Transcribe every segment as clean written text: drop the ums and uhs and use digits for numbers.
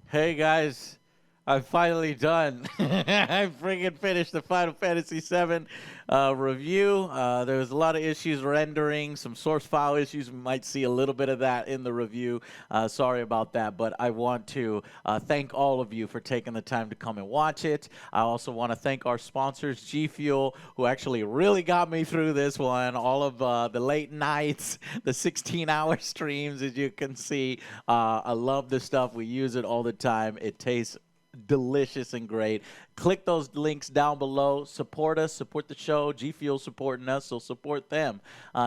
Hey guys, I'm finally done. I freaking finished the Final Fantasy VII review. There was a lot of issues rendering, some source file issues. We might see a little bit of that in the review. Sorry about that, but I want to thank all of you for taking the time to come and watch it. I also want to thank our sponsors, G Fuel, who actually really got me through this one. All of the late nights, the 16-hour streams, as you can see. I love this stuff. We use it all the time. It tastes delicious and great. Click those links down below. Support us, support the show. G Fuel supporting us, so support them.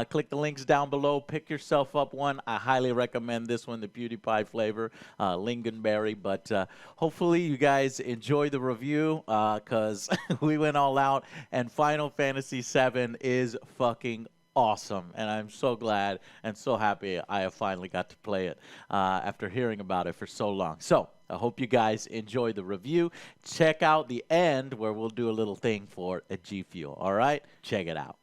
Click the links down below. Pick yourself up one. I highly recommend this one, the PewDiePie flavor, lingonberry. But hopefully you guys enjoy the review because we went all out, and Final Fantasy VII is fucking awesome, and I'm so glad and so happy I have finally got to play it after hearing about it for so long. So I hope you guys enjoy the review. Check out the end where we'll do a little thing for a G Fuel. All right, check it out.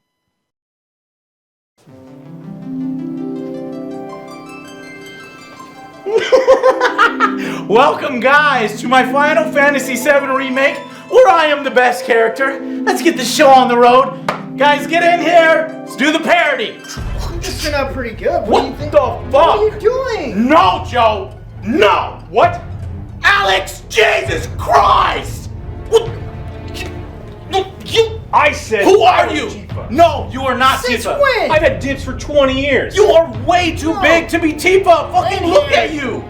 Welcome, guys, to my Final Fantasy VII Remake, where I am the best character. Let's get the show on the road. Guys, get in here. Let's do the parody. This turned out pretty good. What the fuck? What are you doing? No, Joe. No. What? Alex, Jesus Christ! What? You. I said. Who are you? Tifa. No, you are not Since Tifa. when? I've had dibs for 20 years. You are way too No. big to be Tifa. Fucking Right look here. at you.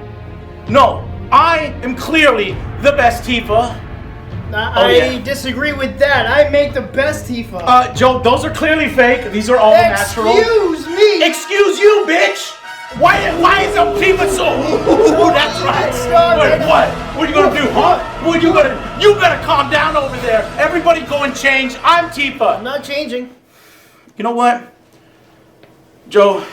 No, I am clearly the best Tifa. I disagree with that. I make the best Tifa. Joe, those are clearly fake. These are all natural. Excuse me. Excuse you, bitch. Why is a Tifa so? Ooh, that's right. Wait, what? What are you gonna do, huh? What are you gonna? You better calm down over there. Everybody, go and change. I'm I'm Tifa. not changing. You know what, Joe?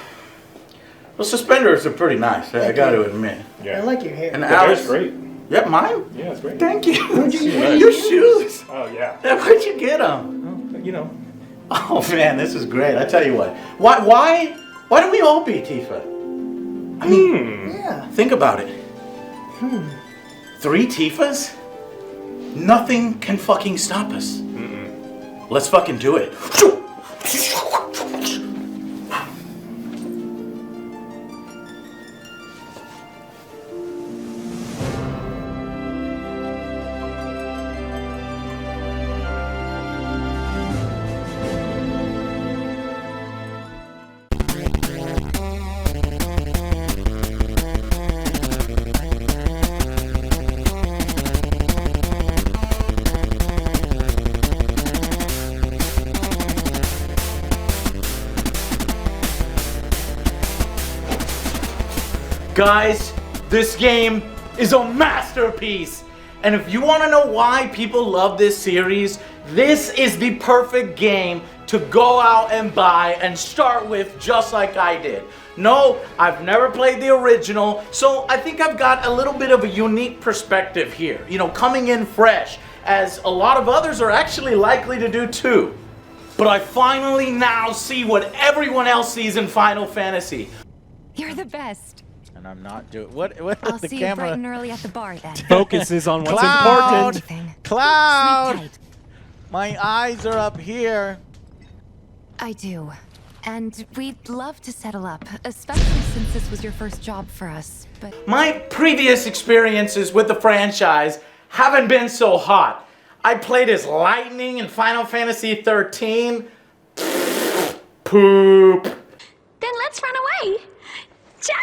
Those suspenders are pretty nice. I got to admit. I like your hair. And The Alex, hair's great. Yep, mine. Yeah, it's great. Thank you. Where'd you get Your these? shoes. Oh yeah. Where'd you get them? Well, you know. Oh man, this is great. I tell you what. Why don't we all be Tifa? I mean, Yeah. think about it. 3 Tifas? Nothing can fucking stop us. Let's fucking do it. Guys, this game is a masterpiece. And if you want to know why people love this series, this is the perfect game to go out and buy and start with, just like I did. No, I've never played the original, so I think I've got a little bit of a unique perspective here. You know, coming in fresh, as a lot of others are actually likely to do too. But I finally now see what everyone else sees in Final Fantasy. You're the best. And I'm not doing what I'll the see you bright camera. and early at the bar then. Focuses on what's Cloud! important. Anything. Cloud, Sleep tight. my eyes are up here. I do. And we'd love to settle up, especially since this was your first job for us. But My previous experiences with the franchise haven't been so hot. I played as Lightning in Final Fantasy 13. Poop. Then let's run away. Ciao!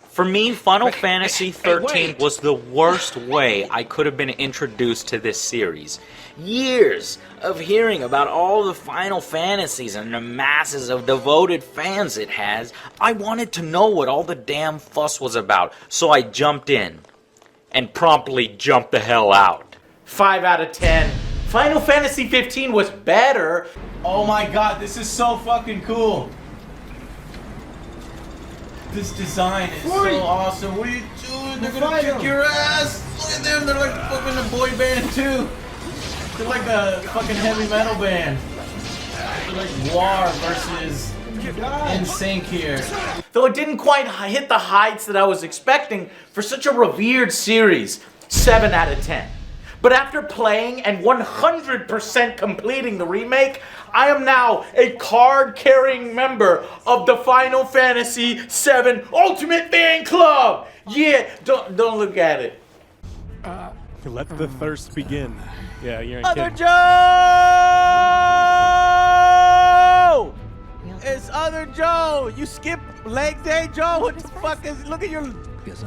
For me, Final Fantasy XIII wait. was the worst way I could have been introduced to this series. Years of hearing about all the Final Fantasies and the masses of devoted fans it has, I wanted to know what all the damn fuss was about, so I jumped in. And promptly jumped the hell out. 5 out of 10. Final Fantasy 15 was better. Oh my god, this is so fucking cool. This design is so awesome. What are you doing? They're gonna kick your ass. Look at them. They're like fucking a boy band too. They're like a fucking heavy metal band. They're like War versus in sync here. Though it didn't quite hit the heights that I was expecting for such a revered series, 7 out of 10. But after playing and 100% completing the remake, I am now a card-carrying member of the Final Fantasy VII Ultimate Fan Club! Yeah, don't look at it. Let the thirst begin. Yeah, you ain't Other kidding. Joe! It's Other Joe! You skip leg day, Joe? What the fuck is... Look at your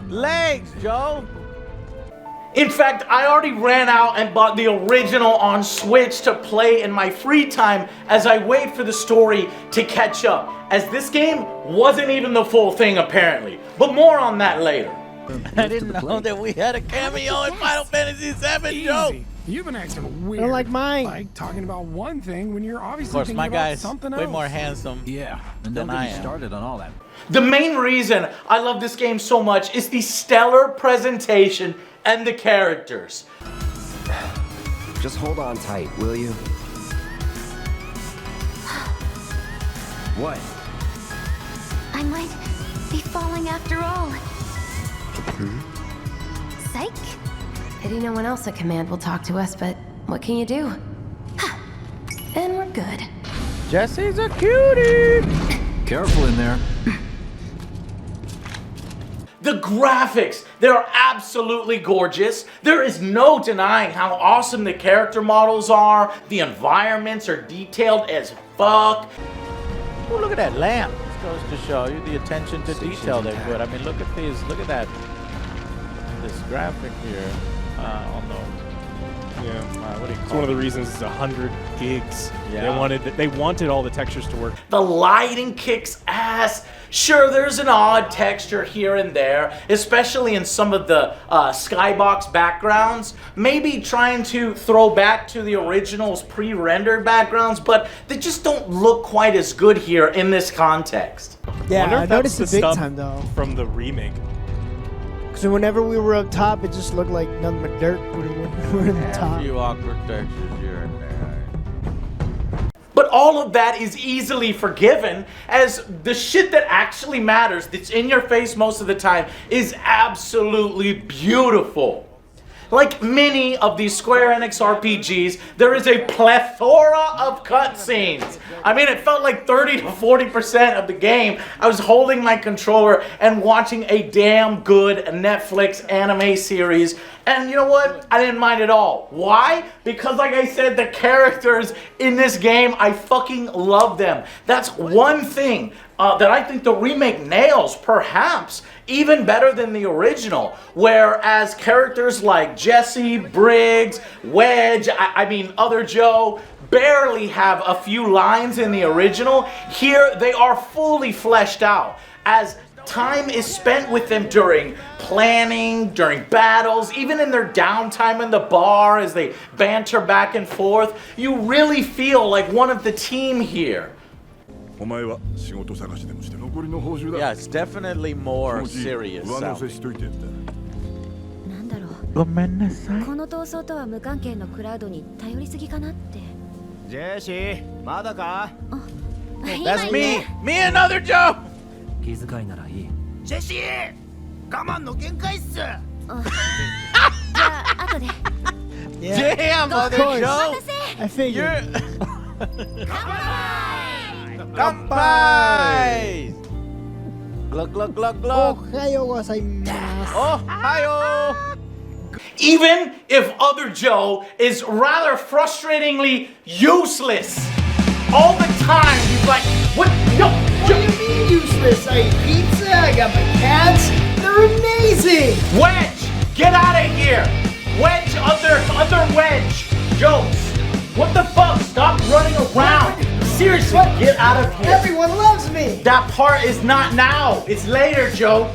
legs, Joe! In fact, I already ran out and bought the original on Switch to play in my free time as I wait for the story to catch up, as this game wasn't even the full thing apparently. But more on that later. I didn't know that we had a cameo in Final Fantasy VII, Joe! You've been acting weird. I don't like mine. Like talking about one thing when you're Of obviously course, thinking my about guy's something way else. more handsome Yeah, and than don't I get me am. started on all that. The main reason I love this game so much is the stellar presentation and the characters. Just hold on tight, will you? What? I might be falling after all. Psych. Pity no one else at command will talk to us, but what can you do? And we're good. Jesse's a cutie! Careful in there. The graphics, they're absolutely gorgeous. There is no denying how awesome the character models are. The environments are detailed as fuck. Oh, look at that lamp. This goes to show you the attention to detail they put. I mean, look at these. Look at that. This graphic here on the. Yeah. What do you It's call one of it? the reasons it's 100 gigs. Yeah. They wanted all the textures to work. The lighting kicks ass. Sure, there's an odd texture here and there, especially in some of the skybox backgrounds. Maybe trying to throw back to the original's pre-rendered backgrounds, but they just don't look quite as good here in this context. Yeah, Wonder I if that's noticed the it big stuff time though. from the remake. Because whenever we were up top, it just looked like nothing but dirt when we were in the A top. few awkward textures here and there. But all of that is easily forgiven, as the shit that actually matters, that's in your face most of the time, is absolutely beautiful. Like many of these Square Enix RPGs, there is a plethora of cutscenes. I mean, it felt like 30 to 40% of the game, I was holding my controller and watching a damn good Netflix anime series. And you know what? I didn't mind at all. Why? Because like I said, the characters in this game, I fucking love them. That's one thing that I think the remake nails, perhaps even better than the original. Whereas characters like Jesse, Briggs, Wedge, I mean Other Joe, barely have a few lines in the original. Here they are fully fleshed out, as time is spent with them during planning, during battles, even in their downtime in the bar as they banter back and forth. You really feel like one of the team here. Yeah, it's definitely more serious. ごめんなさい。この闘争とは無関係のクラウドに頼りすぎかなって。ジェシー、まだか？ That's me! Me and Other Joe! 気遣いならいい。ジェシー、我慢の限界っす。じゃあ後で。Damn, Other Joe! I figured. Kanpai! Glug, glug, glug, glug. Ohayo gozaimasu. Oh, hi-oh! Even if Other Joe is rather frustratingly useless all the time, he's like, what? No, What do you mean useless? I eat pizza, I got my cats. They're amazing. Wedge, get out of here. Wedge, other Wedge. Jokes. What the fuck? Stop running around. Seriously, get out of here. Everyone loves me. That part is not now. It's later, Joe.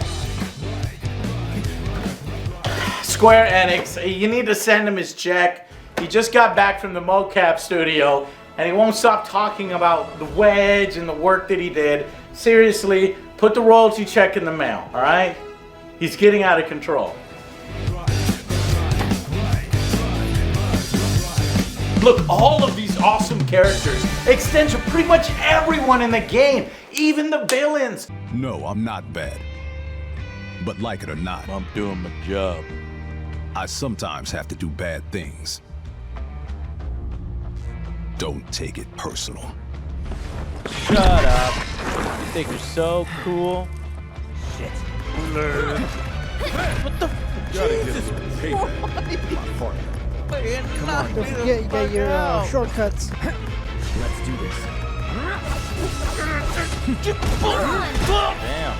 Square Enix, you need to send him his check. He just got back from the mocap studio, and he won't stop talking about the Wedge and the work that he did. Seriously, put the royalty check in the mail, all right? He's getting out of control. Look, all of these awesome characters extend to pretty much everyone in the game, even the villains. No, I'm not bad. But like it or not, I'm doing my job. I sometimes have to do bad things. Don't take it personal. Shut up. You think you're so cool? Shit. What the Jesus Christ. Come on, don't forget you got your shortcuts. Let's do this. Damn.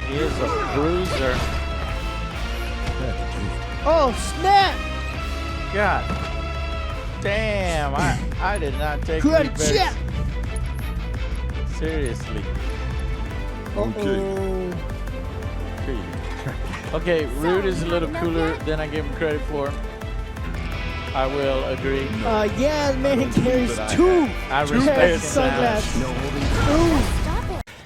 He is a bruiser. Oh, snap! God. Damn, I did not take Good it very shit. seriously. Uh-oh. Okay, Rude is a little cooler than I gave him credit for. I will agree. Yeah, the man carries two. I respect him. Sunglasses.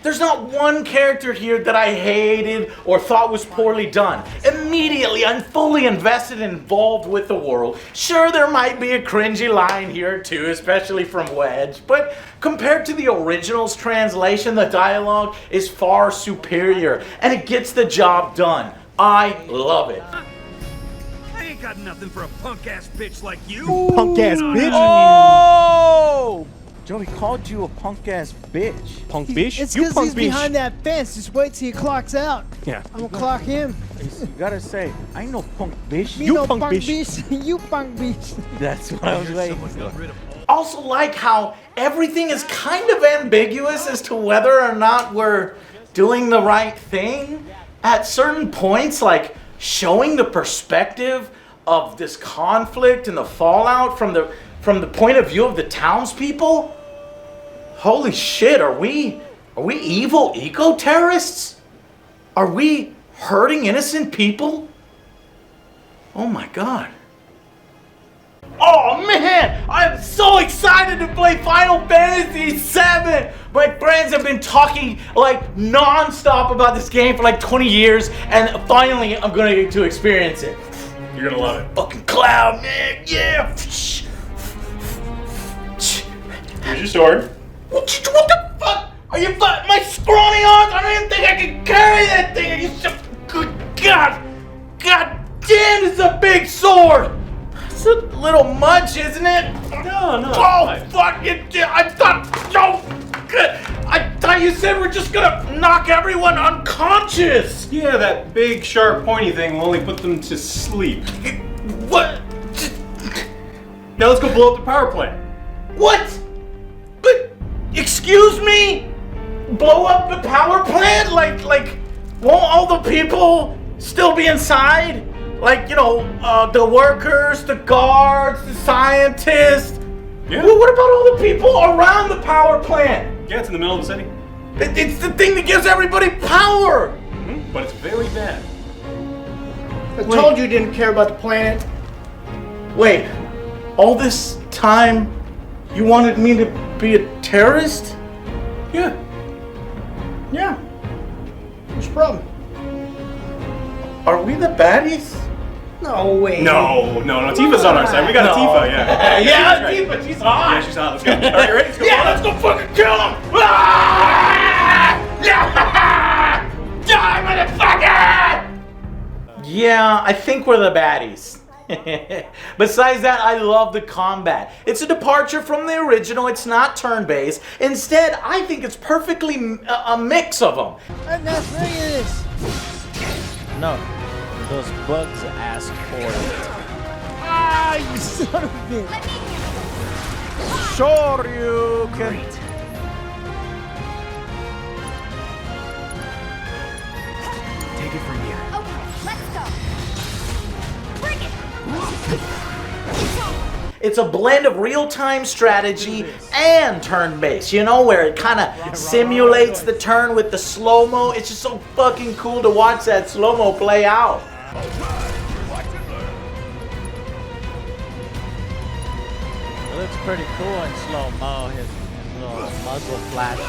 There's not one character here that I hated or thought was poorly done. Immediately, I'm fully invested and involved with the world. Sure, there might be a cringy line here or two, especially from Wedge, but compared to the original's translation, the dialogue is far superior, and it gets the job done. I love it. I ain't got nothing for a punk-ass bitch like you. Punk-ass bitch? Oh! Joey called you a punk-ass bitch. Punk bitch? It's You because punk he's bitch. behind that fence. Just wait till he clocks out. Yeah. I'm gonna clock him. You gotta say, I ain't no punk bitch. Me You no punk bitch. bitch. You punk bitch. That's what I was waiting for. Also like how everything is kind of ambiguous as to whether or not we're doing the right thing. At certain points, like showing the perspective of this conflict and the fallout from the point of view of the townspeople. Holy shit, are we evil eco-terrorists? Are we hurting innocent people? Oh my god. Oh man, I'm so excited to play Final Fantasy VII! My friends have been talking like non-stop about this game for like 20 years, and finally I'm gonna get to experience it. You're gonna love it. Fucking Cloud, man, yeah! Here's your sword. What the fuck? Are you my scrawny arms? I don't even think I can carry that thing! Are you so good god! God damn, this is a big sword! It's a little much, isn't it? No. Oh, fucking shit! I thought you said we're just gonna knock everyone unconscious! Yeah, that big, sharp, pointy thing will only put them to sleep. What? Now let's go blow up the power plant. What? But, excuse me? Blow up the power plant? Like, won't all the people still be inside? Like, you know, the workers, the guards, the scientists. Yeah. Well, what about all the people around the power plant? Yeah, it's in the middle of the city. It's the thing that gives everybody power. Mm-hmm. But it's very bad. I told you didn't care about the planet. Wait, all this time you wanted me to be a terrorist? Yeah. Yeah. What's the problem? Are we the baddies? No way. No. Tifa's on our side. We got a Tifa, yeah. Yeah, Tifa's great. Tifa, she's hot. Yeah, she's hot. Let's go. All right, you ready? Let's go. Yeah, let's go fucking kill him! Ah! Yeah! Die, motherfucker! Yeah, I think we're the baddies. Besides that, I love the combat. It's a departure from the original. It's not turn-based. Instead, I think it's perfectly a mix of them. I'm not ready for this. No, those bugs ask for it. Ah, you son of a bitch. Sure you can. Take it from here. Okay, let's go. Bring it. It's a blend of real-time strategy and turn-based, you know, where it kind of simulates the turn with the slow-mo. It's just so fucking cool to watch that slow-mo play out. It looks pretty cool in slow-mo, his little muzzle flashes.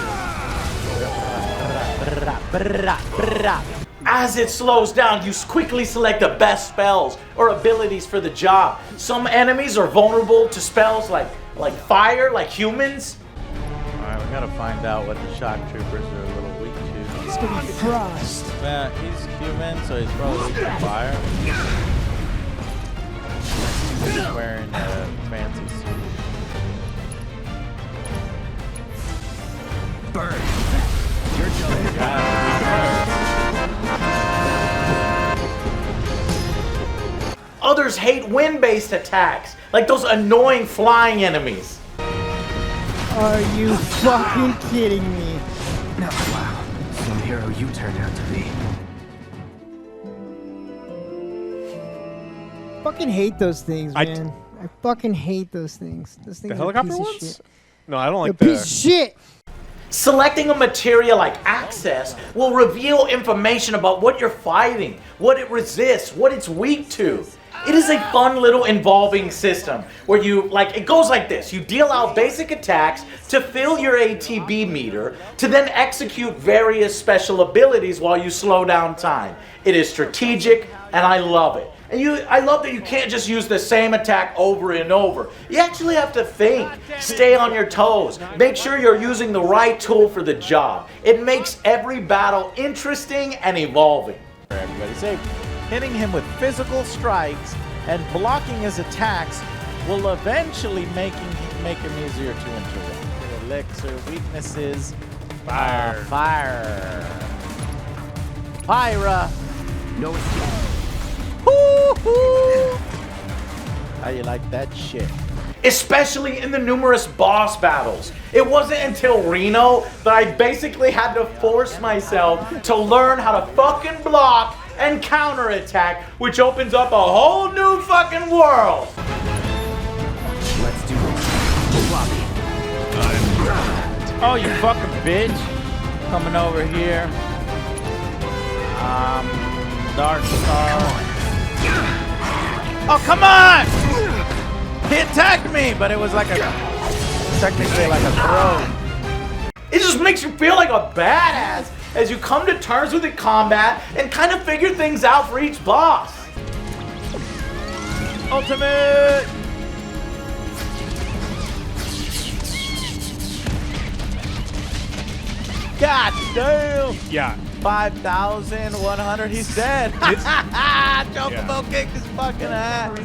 As it slows down, you quickly select the best spells or abilities for the job. Some enemies are vulnerable to spells like like fire, like humans. Alright, we gotta find out what the shock troopers are a little weak to. It's gonna be frost. Yeah, he's human, so he's probably weak to fire. He's wearing a fancy suit. Burn. Your turn. Others hate wind-based attacks, like those annoying flying enemies. Are you fucking kidding me? No, wow. Some hero you turned out to be. Fucking hate those things, man. I fucking hate those things. Those things The are a helicopter piece of ones? shit. No, I don't like They're a piece of shit. Selecting a materia like Access will reveal information about what you're fighting, what it resists, what it's weak to. It is a fun little involving system where it goes like this. You deal out basic attacks to fill your ATB meter to then execute various special abilities while you slow down time. It is strategic and I love it. And I love that you can't just use the same attack over and over. You actually have to think, stay on your toes, make sure you're using the right tool for the job. It makes every battle interesting and evolving. Everybody safe. Hitting him with physical strikes and blocking his attacks will eventually make him easier to interrupt. Elixir weaknesses. Fire. Pyra. No escape. How you like that shit? Especially in the numerous boss battles. It wasn't until Reno that I basically had to force myself to learn how to fucking block and counterattack, which opens up a whole new fucking world. Let's do this. Floppy. Oh, you fucking bitch. Coming over here. Dark Star. Oh, come on! He attacked me, but it was like technically like a throw. It just makes you feel like a badass as you come to terms with the combat and kind of figure things out for each boss. Ultimate! God damn! Yeah. 5,100. He's dead. Chocobo kicked his fucking ass.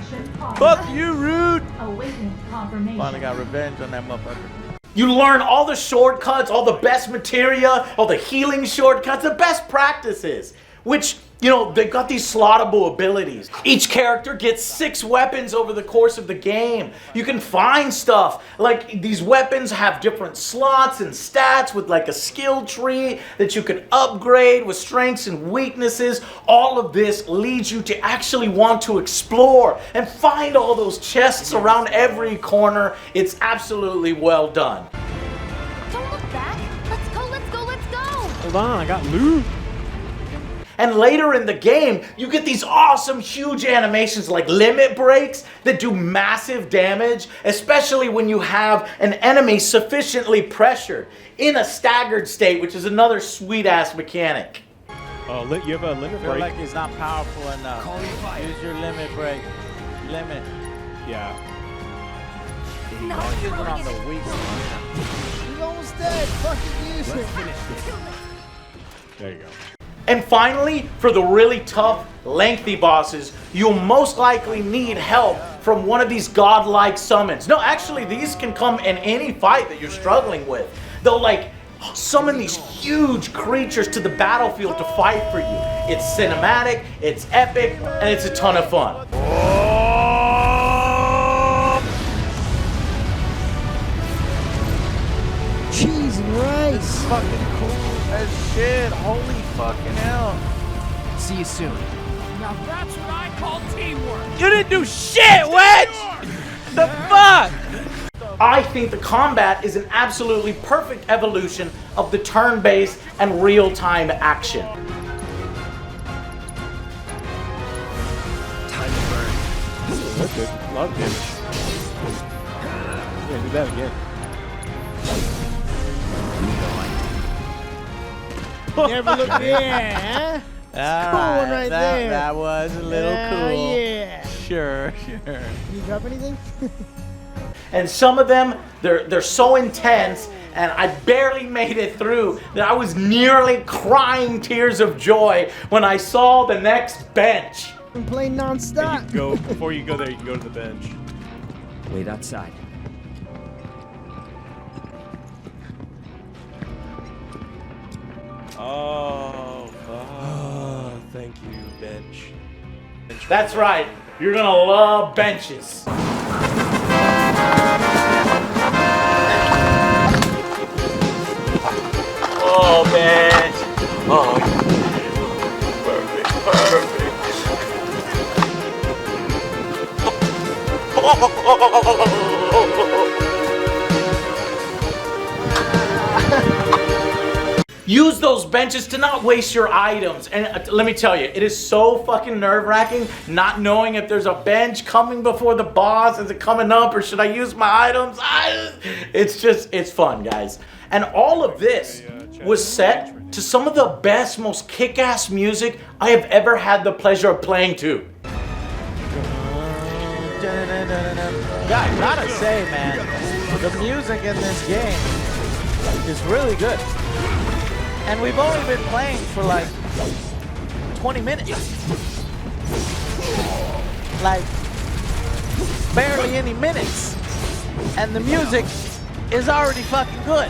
Fuck you, Rude. Finally got revenge on that motherfucker. You learn all the shortcuts, all the best materia, all the healing shortcuts, the best practices, which, they've got these slottable abilities. Each character gets 6 weapons over the course of the game. You can find stuff, like these weapons have different slots and stats with like a skill tree that you can upgrade with strengths and weaknesses. All of this leads you to actually want to explore and find all those chests around every corner. It's absolutely well done. Don't look back. Let's go, let's go, let's go. Hold on, I got loot. And later in the game, you get these awesome, huge animations like limit breaks that do massive damage, especially when you have an enemy sufficiently pressured in a staggered state, which is another sweet-ass mechanic. You have a limit I feel break. like he's not powerful enough. Use your limit break. Limit. Yeah. No, Don't use it on the weak one. He's almost dead. Fucking use it. There you go. And finally, for the really tough, lengthy bosses, you'll most likely need help from one of these godlike summons. No, actually, these can come in any fight that you're struggling with. They'll summon these huge creatures to the battlefield to fight for you. It's cinematic, it's epic, and it's a ton of fun. Cheese and rice. Fucking cool as shit. Holy fucking hell. See you soon. Now that's what I call teamwork. You didn't do shit, Wedge! The fuck? I think the combat is an absolutely perfect evolution of the turn-based and real-time action. Time to burn. That's good. A lot of damage. Yeah, do that again. Never look. Yeah. All Cool one right there. That was a little cool. Yeah. Sure. Can you drop anything? and some of them, they're so intense, and I barely made it through that I was nearly crying tears of joy when I saw the next bench. I'm playing non-stop. Before you go there, you can go to the bench. Wait outside. Oh, thank you, bench. That's right. You're gonna love benches. Oh, bench. Oh, perfect, perfect. Use those benches to not waste your items. And let me tell you, it is so fucking nerve-wracking not knowing if there's a bench coming before the boss. Is it coming up or should I use my items? It's fun, guys. And all of this was set to some of the best, most kick-ass music I have ever had the pleasure of playing to. I gotta say, man, the music in this game is really good. And we've only been playing for like 20 minutes. Like, barely any minutes. And the music is already fucking good.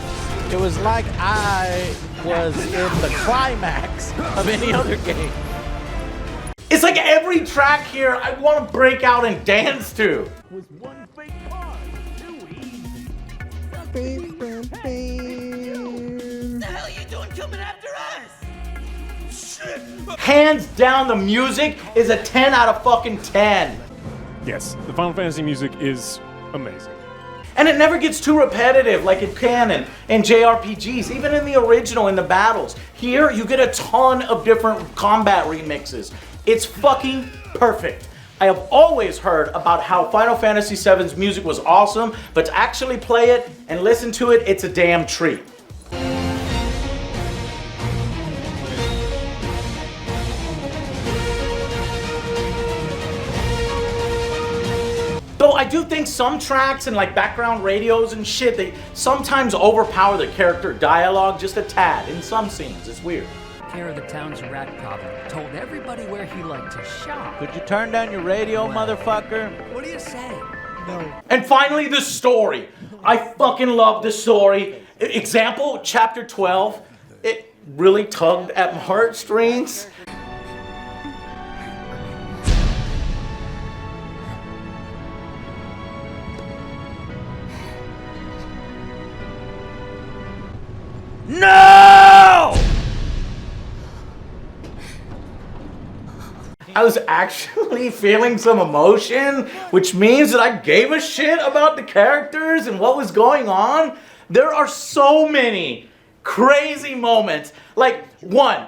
It was like I was in the climax of any other game. It's like every track here I want to break out and dance to. Was one fake pause too easy? What the hell are you doing coming after us? Shit! Hands down, the music is a 10 out of fucking 10. Yes, the Final Fantasy music is amazing. And it never gets too repetitive like it can in JRPGs, even in the original, in the battles. Here, you get a ton of different combat remixes. It's fucking perfect. I have always heard about how Final Fantasy VII's music was awesome, but to actually play it and listen to it, it's a damn treat. Though I do think some tracks and like background radios and shit, they sometimes overpower the character dialogue just a tad in some scenes. It's weird. Care of the town's rat problem told everybody where he liked to shop. Could you turn down your radio, motherfucker? What do you say? No. And finally, the story. I fucking love the story. Example, chapter 12. It really tugged at my heartstrings. No! I was actually feeling some emotion, which means that I gave a shit about the characters and what was going on. There are so many crazy moments. Like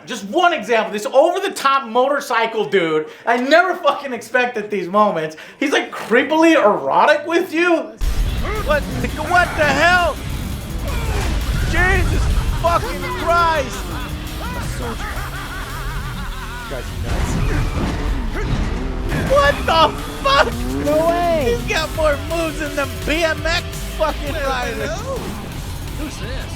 just one example, this over-the-top motorcycle dude. I never fucking expected these moments. He's like creepily erotic with you. What the hell? Jesus fucking Christ! What the fuck? No way! He's got more moves than the BMX fucking riders. Who's this?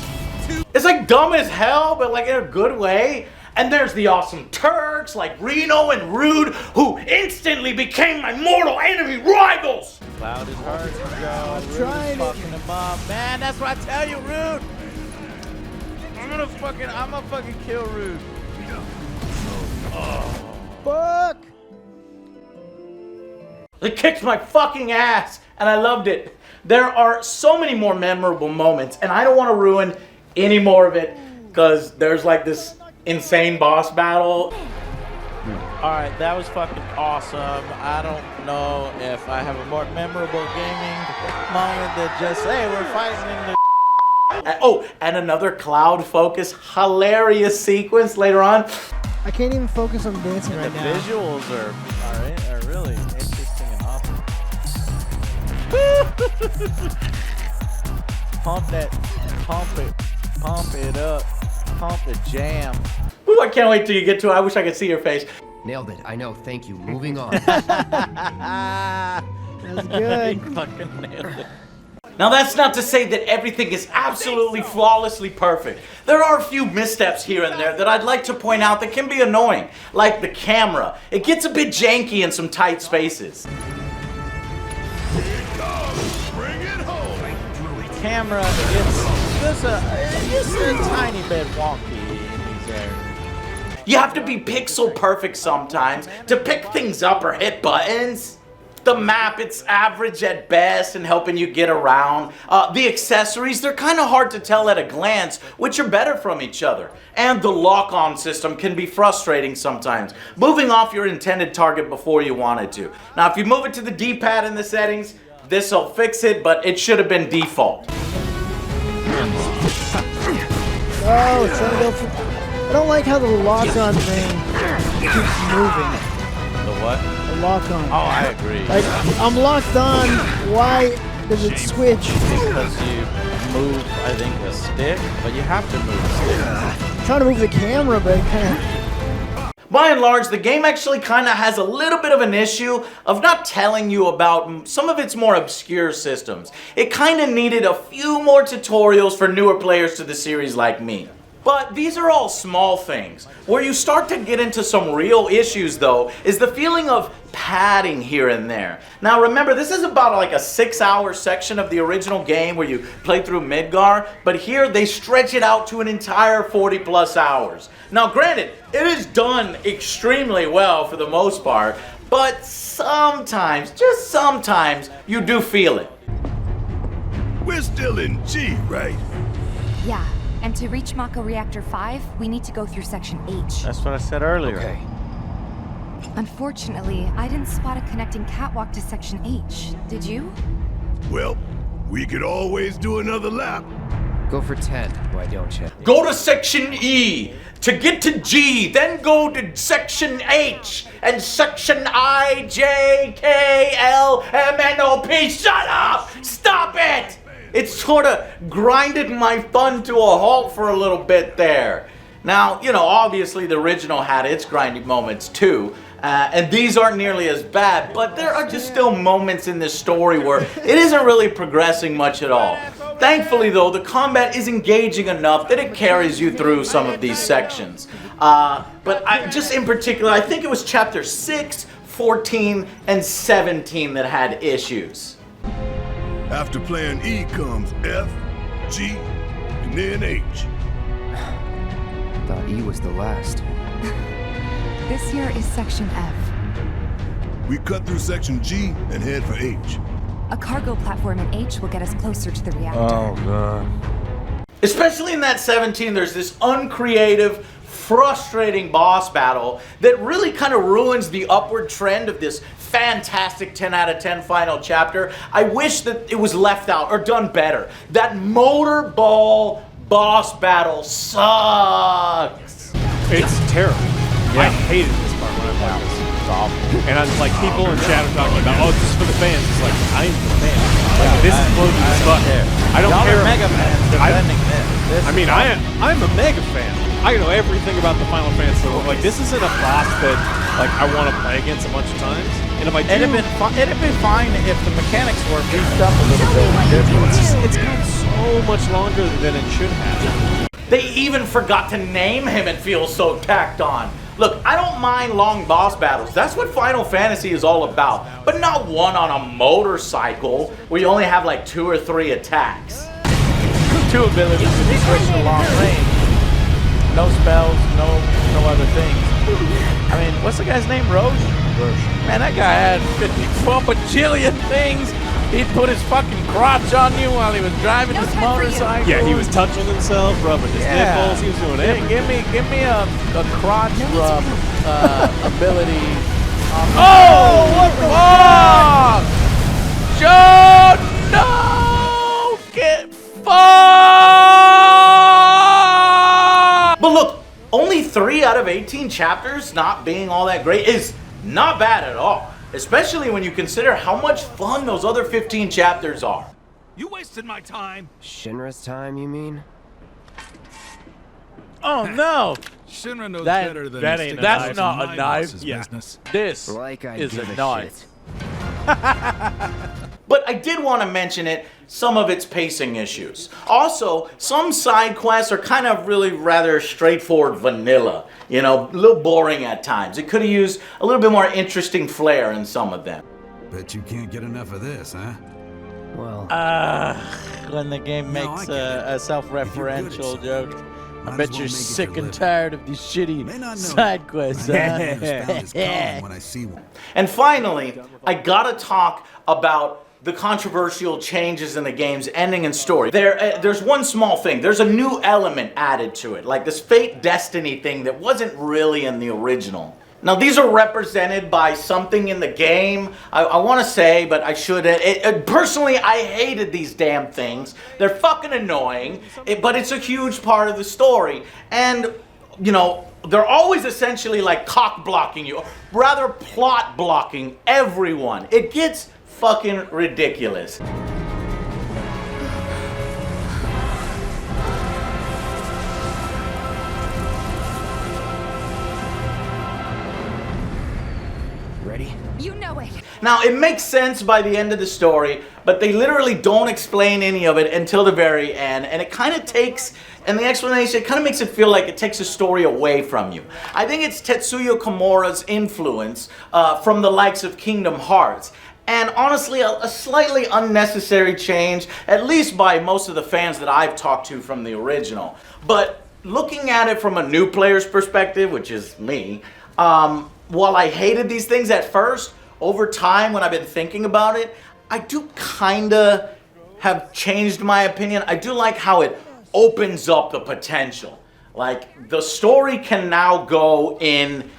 It's like dumb as hell, but like in a good way. And there's the awesome Turks like Reno and Rude, who instantly became my mortal enemy rivals. Cloud is hard to go. Rude is fucking him up. Man, that's what I tell you, Rude. I'm gonna fucking kill Rude. Fuck! It kicked my fucking ass, and I loved it. There are so many more memorable moments, and I don't want to ruin any more of it, because there's like this insane boss battle. Alright, that was fucking awesome. I don't know if I have a more memorable gaming moment than just, hey, we're fighting in the and another Cloud-focused hilarious sequence later on. I can't even focus on dancing right now. The visuals are really interesting and awesome. Pump it up, pump the jam. Ooh, I can't wait till you get to it. I wish I could see your face. Nailed it. I know. Thank you. Moving on. That was good. You fucking nailed it. Now that's not to say that everything is absolutely flawlessly perfect. There are a few missteps here and there that I'd like to point out that can be annoying, like the camera. It gets a bit janky in some tight spaces. Camera it's just a tiny bit wonky in these areas. You have to be pixel perfect sometimes to pick things up or hit buttons. The map, it's average at best and helping you get around. The accessories, they're kind of hard to tell at a glance which are better from each other. And the lock-on system can be frustrating sometimes, moving off your intended target before you wanted to. Now, if you move it to the D-pad in the settings, this'll fix it, but it should have been default. Oh, it's trying to go for... I don't like how the lock-on thing keeps moving. The what? The lock-on. Oh, I agree. Like, I'm locked on. Why does it switch? Because you move, I think, the stick, but you have to move the stick. I'm trying to move the camera, but it kind of... By and large, the game actually kind of has a little bit of an issue of not telling you about some of its more obscure systems. It kind of needed a few more tutorials for newer players to the series like me. But these are all small things. Where you start to get into some real issues, though, is the feeling of padding here and there. Now remember, this is about like a 6-hour section of the original game where you play through Midgar, but here they stretch it out to an entire 40+ hours. Now granted, it is done extremely well for the most part, but sometimes, just sometimes, you do feel it. We're still in G, right? Yeah, and to reach Mako Reactor 5, we need to go through Section H. That's what I said earlier. Okay. Unfortunately, I didn't spot a connecting catwalk to Section H. Did you? Well, we could always do another lap. Go for 10, why don't you? Go to Section E. To get to G, then go to Section H. And Section I, J, K, L, M, N, O, P. Shut up! Stop it! It sort of grinded my fun to a halt for a little bit there. Now, you know, obviously the original had its grinding moments too. And these aren't nearly as bad, but there are just still moments in this story where it isn't really progressing much at all. Thankfully though, the combat is engaging enough that it carries you through some of these sections. But just in particular, I think it was chapter 6, 14, and 17 that had issues. After playing E comes F, G, and then H. Thought E was the last. This here is Section F. We cut through Section G and head for H. A cargo platform in H will get us closer to the reactor. Oh, God. Especially in that 17, there's this uncreative, frustrating boss battle that really kind of ruins the upward trend of this fantastic 10 out of 10 final chapter. I wish that it was left out or done better. That motorball boss battle sucks. It's terrible. Yeah. I hated this part when I played this. It's awful. And I'm like, people in chat are talking about, oh, this is for the fans. It's like, I ain't the fan. Like, this is closing as fuck. I don't care. Mega fans defending this. I mean, I'm a mega fan. I know everything about the Final Fantasy. So, like, this isn't a boss that, like, I want to play against a bunch of times. And if I do, it'd have been fine if the mechanics were beefed up a little bit. It's gone so much longer than it should have. They even forgot to name him. It feels so tacked on. Look, I don't mind long boss battles. That's what Final Fantasy is all about. But not one on a motorcycle where you only have like 2 or 3 attacks. 2 abilities to switch to long range. No spells, no other things. I mean, what's the guy's name? Roche? Man, that guy had 54 bajillion things. He'd put his fucking crotch on you while he was driving his motorcycle. Yeah, he was touching himself, rubbing his nipples. He was doing everything. Give me a crotch rub ability. Oh, what the fuck? Joe, no! Get fucked! But look, only 3 out of 18 chapters not being all that great is not bad at all. Especially when you consider how much fun those other 15 chapters are. You wasted my time. Shinra's time, you mean? Oh no! Shinra knows better than that ain't that's not a knife. Business. This Like I is give a a knife. shit. But I did want to mention some of its pacing issues. Also, some side quests are kind of really rather straightforward vanilla. You know, a little boring at times. It could have used a little bit more interesting flair in some of them. Bet you can't get enough of this, huh? Well, when the game makes a self-referential joke. I bet you're sick and tired of these shitty side quests. And finally, I gotta talk about the controversial changes in the game's ending and story. There's one small thing. There's a new element added to it, like this fate destiny thing that wasn't really in the original. Now, these are represented by something in the game. I want to say, but I shouldn't. Personally, I hated these damn things. They're fucking annoying, but it's a huge part of the story. And, you know, they're always essentially like cock blocking you, rather plot blocking everyone. It gets fucking ridiculous. ready? You know it. Now, it makes sense by the end of the story, but they literally don't explain any of it until the very end, and it kind of takes, and the explanation, it kind of makes it feel like it takes a story away from you. I think it's Tetsuya Komura's influence from the likes of Kingdom Hearts. And honestly, a slightly unnecessary change, at least by most of the fans that I've talked to from the original. But looking at it from a new player's perspective, which is me, while I hated these things at first, over time when I've been thinking about it, I do kinda have changed my opinion. I do like how it opens up the potential. Like, the story can now go in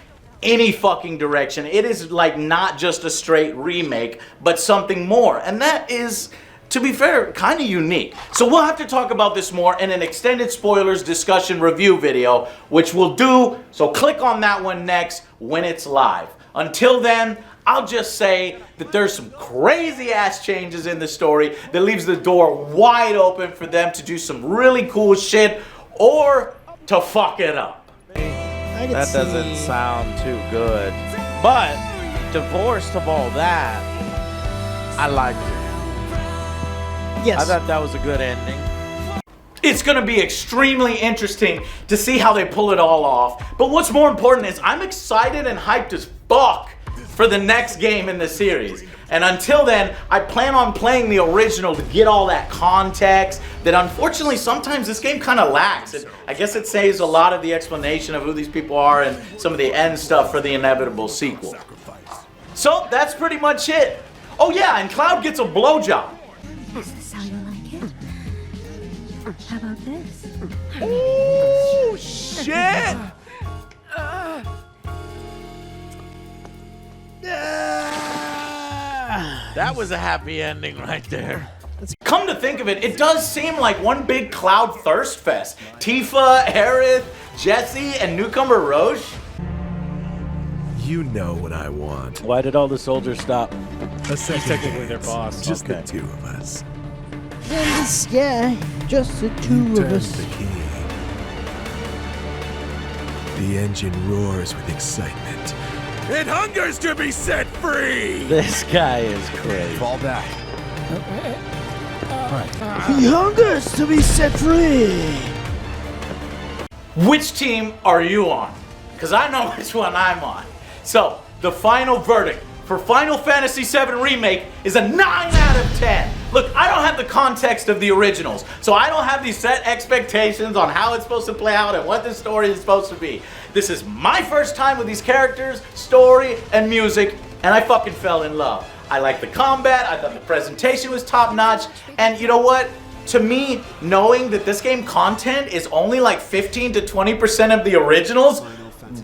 any fucking direction. It is like not just a straight remake, but something more. And that is, to be fair, kind of unique. So we'll have to talk about this more in an extended spoilers discussion review video, which we'll do. So click on that one next when it's live. Until then, I'll just say that there's some crazy ass changes in the story that leaves the door wide open for them to do some really cool shit or to fuck it up. That doesn't sound too good. But, divorced of all that, I liked it. Yes. I thought that was a good ending. It's going to be extremely interesting to see how they pull it all off. But what's more important is I'm excited and hyped as fuck for the next game in the series. And until then, I plan on playing the original to get all that context that unfortunately sometimes this game kind of lacks. I guess it saves a lot of the explanation of who these people are and some of the end stuff for the inevitable sequel. So that's pretty much it. Oh yeah, and Cloud gets a blowjob. Is this how you like it? How about this? Oh shit! That was a happy ending right there. Come to think of it, it does seem like one big Cloud thirst fest. Tifa, Aerith, Jesse, and newcomer Roche. You know what I want. Why did all the soldiers stop? He's technically their boss. Just Okay. the two of us. In the sky, just the two of Turn us. the key. The engine roars with excitement. It hungers to be set free! This guy is crazy. Fall back. He hungers to be set free. Which team are you on? Because I know which one I'm on. So, the final verdict for Final Fantasy VII Remake is a 9 out of 10. Look, I don't have the context of the originals, so I don't have these set expectations on how it's supposed to play out and what the story is supposed to be. This is my first time with these characters, story, and music, and I fucking fell in love. I liked the combat, I thought the presentation was top notch, and you know what? To me, knowing that this game content is only like 15 to 20% of the originals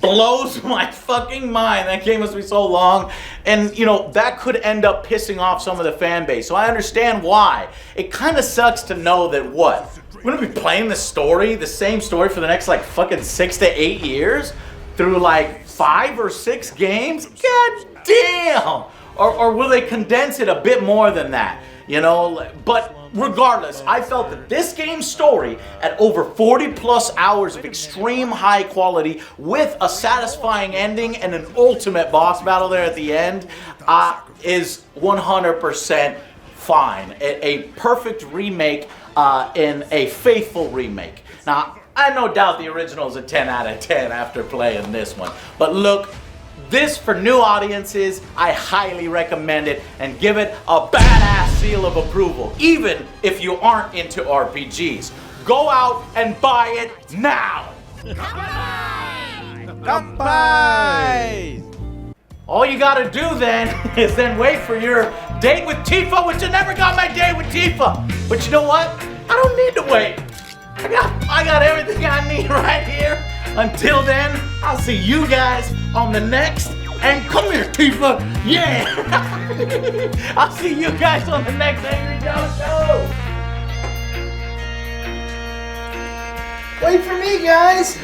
blows my fucking mind. That game must be so long, and you know, that could end up pissing off some of the fan base, so I understand why. It kind of sucks to know that what? We're gonna be playing the story, the same story for the next like fucking 6 to 8 years through like 5 or 6 games? God damn! Or will they condense it a bit more than that? You know, but regardless, I felt that this game's story at over 40 plus hours of extreme high quality with a satisfying ending and an ultimate boss battle there at the end is 100% fine. A perfect remake in a faithful remake. Now, I no doubt the original is a 10 out of 10 after playing this one. But look, this for new audiences, I highly recommend it and give it a badass seal of approval, even if you aren't into RPGs. Go out and buy it now! Bye! All you gotta do then is then wait for your date with Tifa, which I never got my date with Tifa. But you know what? I don't need to wait. I got everything I need right here. Until then, I'll see you guys on the next, and come here, Tifa, yeah! I'll see you guys on the next AngryTifaJoe show! Wait for me, guys!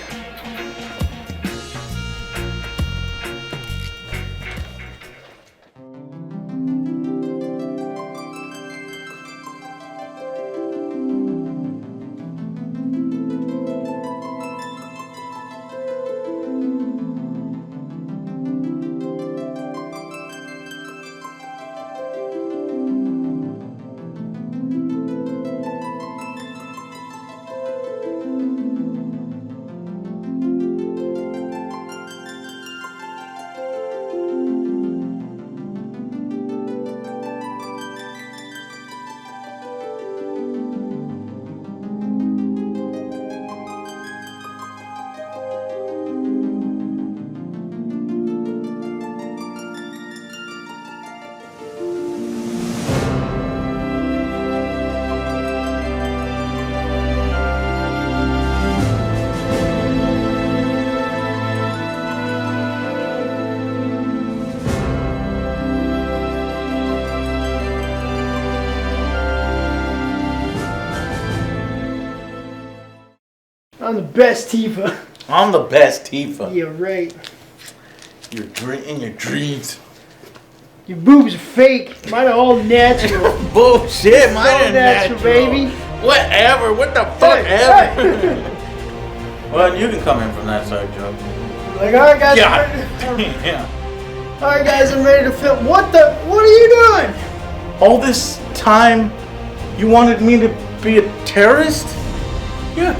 I'm the best Tifa. I'm the best Tifa. You're right. You're in your dreams. Your boobs are fake. Mine are all natural. Bullshit, mine are natural, baby. Whatever, what the fuck ever. Well, you can come in from that side, Joe. Like, alright guys, yeah. Alright guys, I'm ready to film. What are you doing? All this time, you wanted me to be a terrorist? Yeah.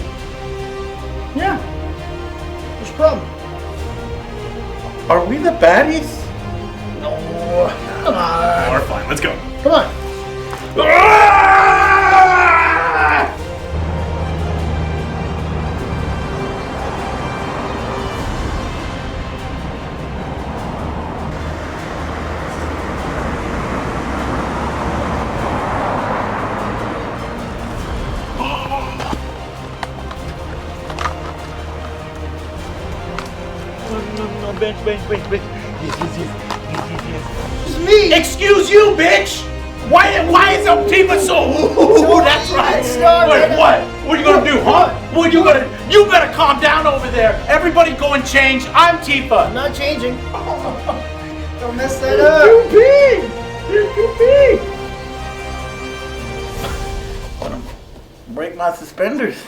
Yeah. What's the problem? Are we the baddies? No. Come on. We're fine, let's go. Come on. No, bench. Yes. It's me. Excuse you, bitch. Why is the Tifa so? Ooh, that's right. Wait, what? What are you gonna do, huh? What you gonna? You better calm down over there. Everybody go and change. I'm Tifa. I'm not changing. Don't mess that up. You're too big. You're too big. Break my suspenders.